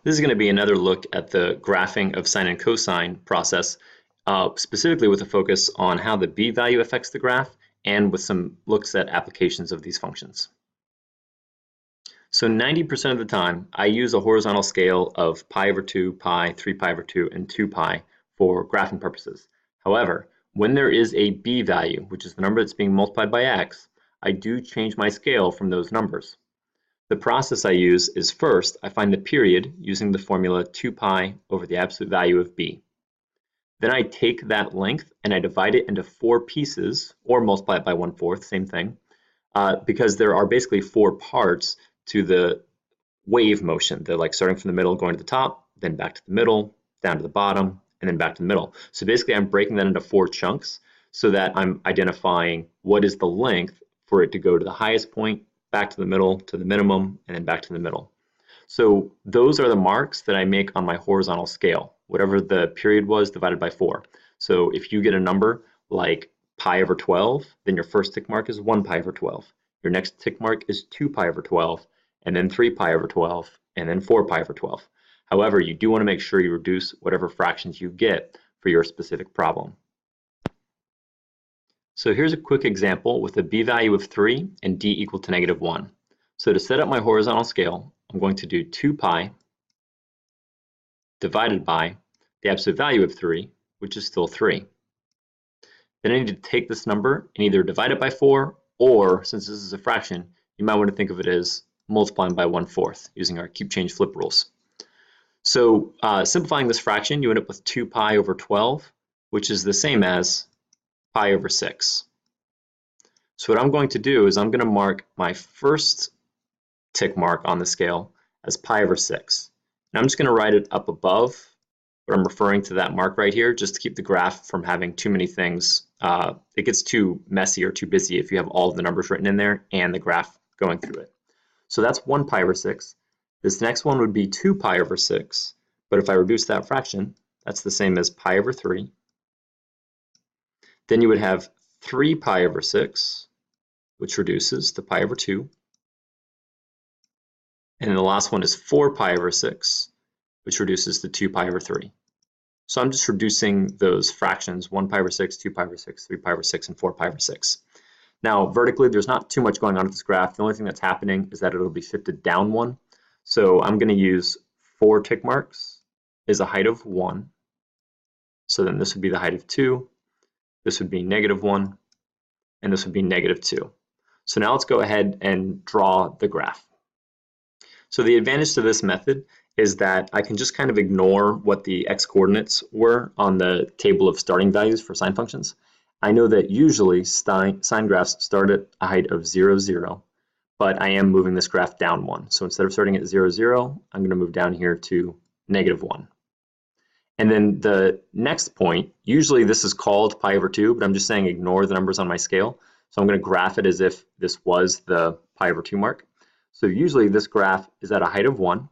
This is going to be another look at the graphing of sine and cosine process, specifically with a focus on how the b value affects the graph and with some looks at applications of these functions. So 90% of the time, I use a horizontal scale of pi over 2, pi, 3 pi over 2, and 2 pi for graphing purposes. However, when there is a b value, which is the number that's being multiplied by x, I do change my scale from those numbers. The process I use is first, I find the period using the formula 2 pi over the absolute value of b. Then I take that length and I divide it into 4 pieces, or multiply it by 1/4, same thing, because there are basically 4 parts to the wave motion. They're like starting from the middle, going to the top, then back to the middle, down to the bottom, and then back to the middle. So basically I'm breaking that into 4 chunks so that I'm identifying what is the length for it to go to the highest point, back to the middle, to the minimum, and then back to the middle. So those are the marks that I make on my horizontal scale, whatever the period was divided by 4. So if you get a number like pi over 12, then your first tick mark is 1 pi over 12. Your next tick mark is 2 pi over 12, and then 3 pi over 12, and then 4 pi over 12. However, you do want to make sure you reduce whatever fractions you get for your specific problem. So here's a quick example with a b value of 3 and d equal to -1. So to set up my horizontal scale, I'm going to do 2 pi divided by the absolute value of 3, which is still 3. Then I need to take this number and either divide it by 4, or since this is a fraction, you might want to think of it as multiplying by 1/4 using our keep, change, flip rules. So simplifying this fraction, you end up with 2 pi over 12, which is the same as pi over 6. So what I'm going to do is I'm going to mark my first tick mark on the scale as pi over 6. And I'm just going to write it up above, but I'm referring to that mark right here just to keep the graph from having too many things. It gets too messy or too busy if you have all of the numbers written in there and the graph going through it. So that's 1 pi over 6. This next one would be 2 pi over 6, but if I reduce that fraction, that's the same as pi over 3. Then you would have 3 pi over 6, which reduces to pi over 2. And then the last one is 4 pi over 6, which reduces to 2 pi over 3. So I'm just reducing those fractions, 1 pi over 6, 2 pi over 6, 3 pi over 6, and 4 pi over 6. Now, vertically, there's not too much going on with this graph. The only thing that's happening is that it'll be shifted down 1. So I'm going to use 4 tick marks as a height of 1. So then this would be the height of 2. This would be -1, and this would be -2. So now let's go ahead and draw the graph. So the advantage to this method is that I can just kind of ignore what the x-coordinates were on the table of starting values for sine functions. I know that usually sine graphs start at a height of 0, 0, but I am moving this graph down 1. So instead of starting at 0, 0, I'm going to move down here to -1. And then the next point, usually this is called pi over 2, but I'm just saying ignore the numbers on my scale. So I'm going to graph it as if this was the pi over 2 mark. So usually this graph is at a height of 1,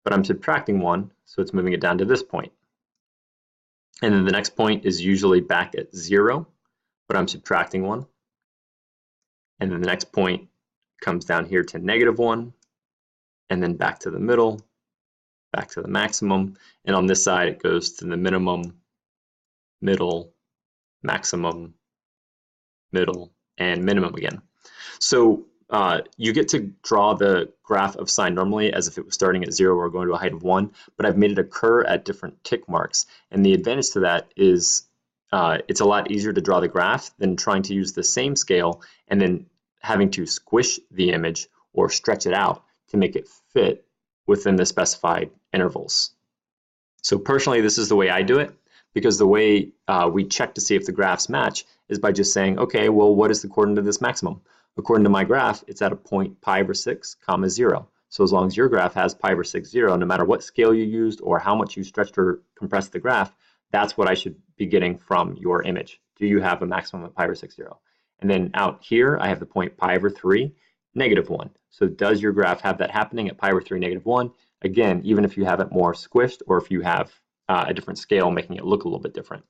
but I'm subtracting 1, so it's moving it down to this point. And then the next point is usually back at 0, but I'm subtracting 1. And then the next point comes down here to -1, and then back to the middle, back to the maximum, and on this side it goes to the minimum, middle, maximum, middle, and minimum again. So you get to draw the graph of sine normally as if it was starting at 0 or going to a height of 1, but I've made it occur at different tick marks. And the advantage to that is it's a lot easier to draw the graph than trying to use the same scale and then having to squish the image or stretch it out to make it fit within the specified intervals. So personally, this is the way I do it, because the way we check to see if the graphs match is by just saying, okay, well, what is the coordinate of this maximum? According to my graph, it's at a point pi over 6, 0. So as long as your graph has pi over 6, 0, no matter what scale you used or how much you stretched or compressed the graph, that's what I should be getting from your image. Do you have a maximum of pi over 6, 0? And then out here, I have the point pi over 3, -1. So does your graph have that happening at pi over 3, -1? Again, even if you have it more squished or if you have a different scale making it look a little bit different.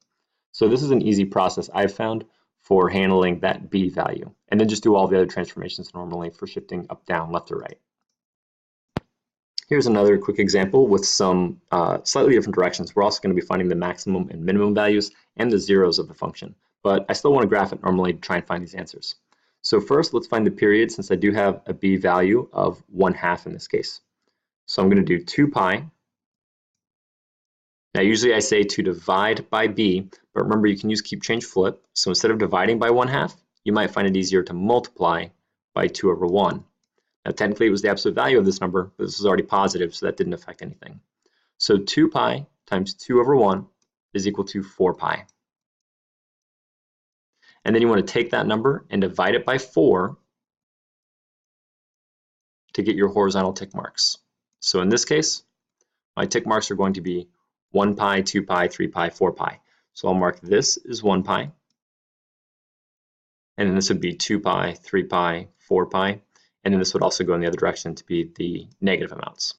So this is an easy process I've found for handling that b value. And then just do all the other transformations normally for shifting up, down, left, or right. Here's another quick example with some slightly different directions. We're also going to be finding the maximum and minimum values and the zeros of the function, but I still want to graph it normally to try and find these answers. So first, let's find the period, since I do have a b value of 1/2 in this case. So I'm going to do 2 pi. Now usually I say to divide by b, but remember you can use keep change flip. So instead of dividing by 1/2, you might find it easier to multiply by 2/1. Now technically it was the absolute value of this number, but this is already positive, so that didn't affect anything. So 2 pi times 2/1 is equal to 4 pi. And then you want to take that number and divide it by 4 to get your horizontal tick marks. So in this case, my tick marks are going to be 1 pi, 2 pi, 3 pi, 4 pi. So I'll mark this as 1 pi. And then this would be 2 pi, 3 pi, 4 pi. And then this would also go in the other direction to be the negative amounts.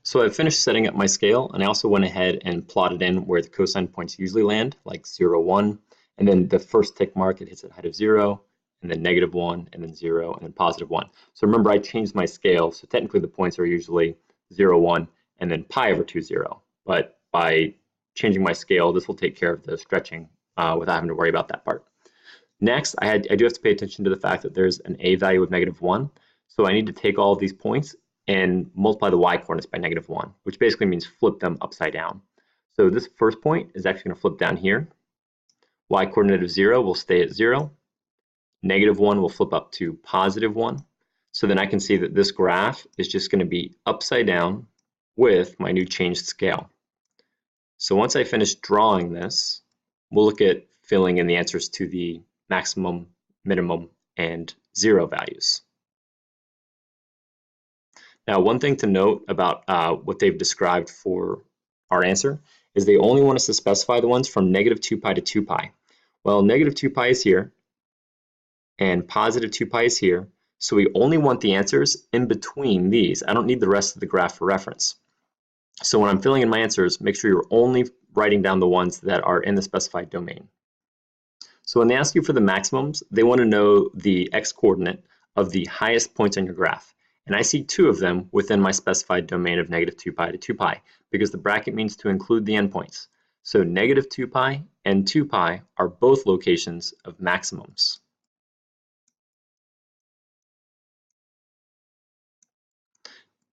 So I've finished setting up my scale, and I also went ahead and plotted in where the cosine points usually land, like 0, 1, and then the first tick mark, it hits at height of 0, and then -1, and then 0, and then +1. So remember, I changed my scale, so technically the points are usually 0, 1, and then pi over 2, 0. But by changing my scale, this will take care of the stretching without having to worry about that part. Next, I do have to pay attention to the fact that there's an a value of -1. So I need to take all of these points and multiply the y coordinates by -1, which basically means flip them upside down. So this first point is actually going to flip down here. Y coordinate of 0 will stay at 0. -1 will flip up to +1. So then I can see that this graph is just going to be upside down with my new changed scale. So once I finish drawing this, we'll look at filling in the answers to the maximum, minimum, and 0 values. Now, one thing to note about what they've described for our answer is they only want us to specify the ones from -2 pi to 2 pi. Well, -2 pi is here, and +2 pi is here, so we only want the answers in between these. I don't need the rest of the graph for reference. So when I'm filling in my answers, make sure you're only writing down the ones that are in the specified domain. So when they ask you for the maximums, they want to know the x-coordinate of the highest points on your graph. And I see 2 of them within my specified domain of -2 pi to 2 pi, because the bracket means to include the endpoints. So -2 pi and 2 pi are both locations of maximums.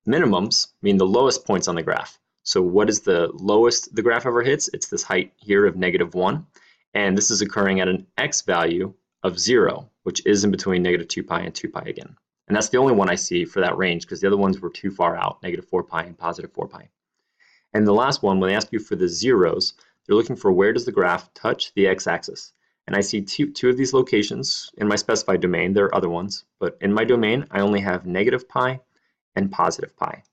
Minimums mean the lowest points on the graph. So what is the lowest the graph ever hits? It's this height here of -1. And this is occurring at an x value of 0, which is in between -2 pi and 2 pi again. And that's the only one I see for that range, because the other ones were too far out, -4 pi and +4 pi. And the last one, when they ask you for the zeros, they're looking for where does the graph touch the x-axis. And I see two of these locations in my specified domain. There are other ones, but in my domain, I only have -pi and +pi.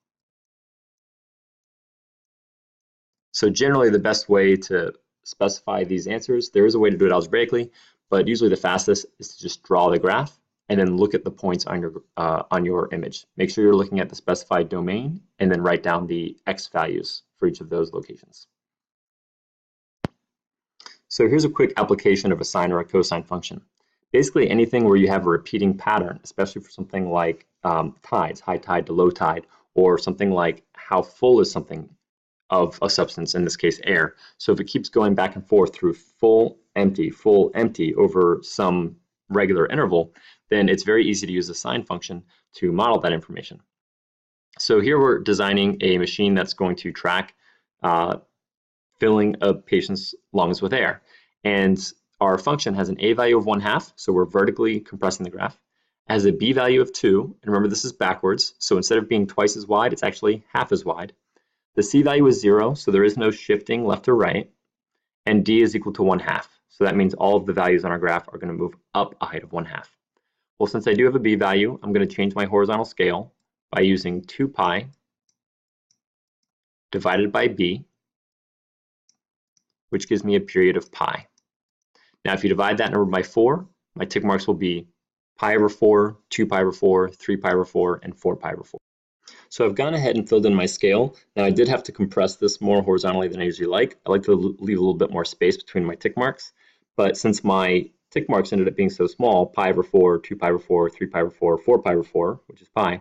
So generally the best way to specify these answers, there is a way to do it algebraically, but usually the fastest is to just draw the graph and then look at the points on your image. Make sure you're looking at the specified domain and then write down the x values for each of those locations. So here's a quick application of a sine or a cosine function. Basically anything where you have a repeating pattern, especially for something like tides, high tide to low tide, or something like how full is something of a substance, in this case air. So if it keeps going back and forth through full, empty over some regular interval, then it's very easy to use the sine function to model that information. So here we're designing a machine that's going to track filling a patient's lungs with air. And our function has an a value of 1/2, so we're vertically compressing the graph. It has a b value of 2, and remember this is backwards, so instead of being twice as wide, it's actually half as wide. The c value is 0, so there is no shifting left or right, and d is equal to 1/2. So that means all of the values on our graph are going to move up a height of 1/2. Well, since I do have a b value, I'm going to change my horizontal scale by using 2 pi divided by b, which gives me a period of pi. Now, if you divide that number by 4, my tick marks will be pi over 4, 2 pi over 4, 3 pi over 4, and 4 pi over 4. So I've gone ahead and filled in my scale. Now I did have to compress this more horizontally than I usually like. I like to leave a little bit more space between my tick marks, but since my tick marks ended up being so small, pi over 4, 2 pi over 4, 3 pi over 4, 4 pi over 4, which is pi,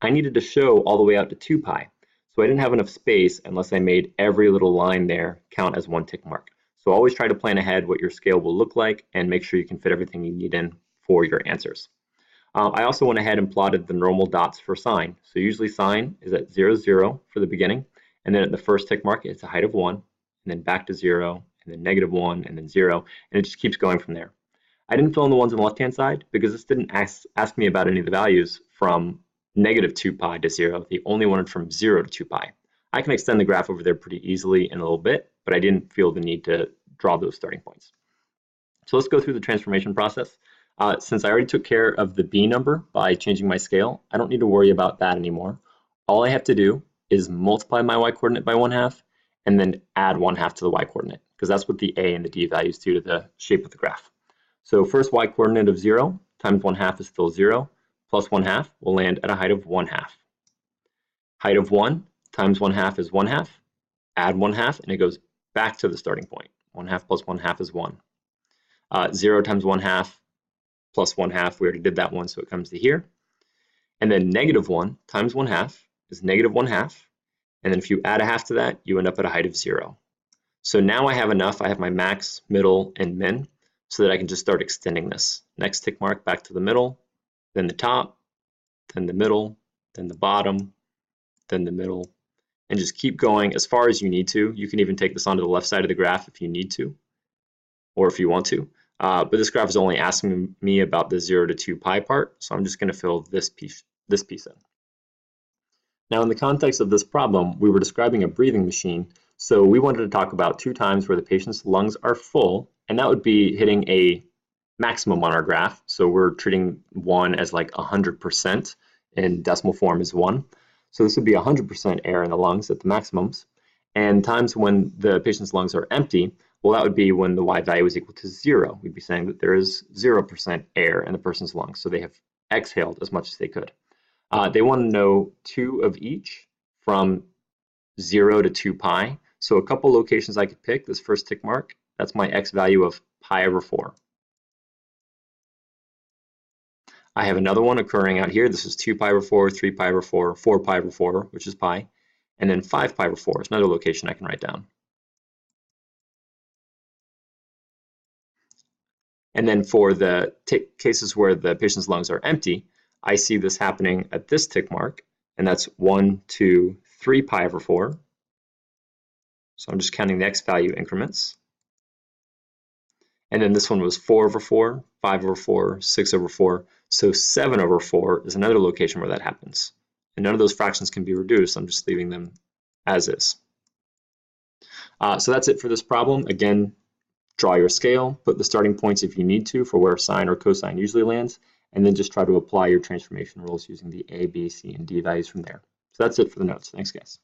I needed to show all the way out to 2 pi. So I didn't have enough space unless I made every little line there count as one tick mark. So always try to plan ahead what your scale will look like and make sure you can fit everything you need in for your answers. I also went ahead and plotted the normal dots for sine. So usually sine is at 0, 0 for the beginning, and then at the first tick mark, it's a height of 1, and then back to 0, and then -1, and then 0, and it just keeps going from there. I didn't fill in the ones on the left-hand side because this didn't ask me about any of the values from -2 pi to 0. They only wanted from 0 to 2 pi. I can extend the graph over there pretty easily in a little bit, but I didn't feel the need to draw those starting points. So let's go through the transformation process. Since I already took care of the b number by changing my scale, I don't need to worry about that anymore. All I have to do is multiply my y-coordinate by 1/2 and then add 1/2 to the y-coordinate, because that's what the a and the d values do to the shape of the graph. So first y-coordinate of 0 times 1/2 is still 0, plus 1/2 will land at a height of 1/2. Height of 1 times 1/2 is 1/2, add 1/2 and it goes back to the starting point. 1/2 plus 1/2 is 1. 0 times 1/2 plus 1/2, we already did that one, so it comes to here. And then -1 times 1/2 is -1/2. And then if you add a half to that, you end up at a height of 0. So now I have enough. I have my max, middle, and min, so that I can just start extending this. Next tick mark back to the middle, then the top, then the middle, then the bottom, then the middle, and just keep going as far as you need to. You can even take this onto the left side of the graph if you need to, or if you want to. But this graph is only asking me about the 0 to 2 pi part, so I'm just going to fill this piece in. Now, in the context of this problem, we were describing a breathing machine, so we wanted to talk about 2 times where the patient's lungs are full, and that would be hitting a maximum on our graph. So we're treating 1 as like 100%, in decimal form is 1. So this would be 100% air in the lungs at the maximums, and times when the patient's lungs are empty, well, that would be when the y value is equal to 0. We'd be saying that there is 0% air in the person's lungs, so they have exhaled as much as they could. They want to know 2 of each from 0 to 2 pi. So a couple locations I could pick. This first tick mark, that's my x value of pi over 4. I have another one occurring out here. This is 2 pi over 4, 3 pi over 4, 4 pi over 4, which is pi, and then 5 pi over 4 is another location I can write down. And then for the cases where the patient's lungs are empty, I see this happening at this tick mark, and that's 1, 2, 3 pi over 4. So I'm just counting the x value increments. And then this one was 4 over 4, 5 over 4, 6 over 4. So 7 over 4 is another location where that happens. And none of those fractions can be reduced. I'm just leaving them as is. So that's it for this problem. Again, draw your scale, put the starting points if you need to for where sine or cosine usually lands, and then just try to apply your transformation rules using the A, B, C, and D values from there. So that's it for the notes. Thanks, guys.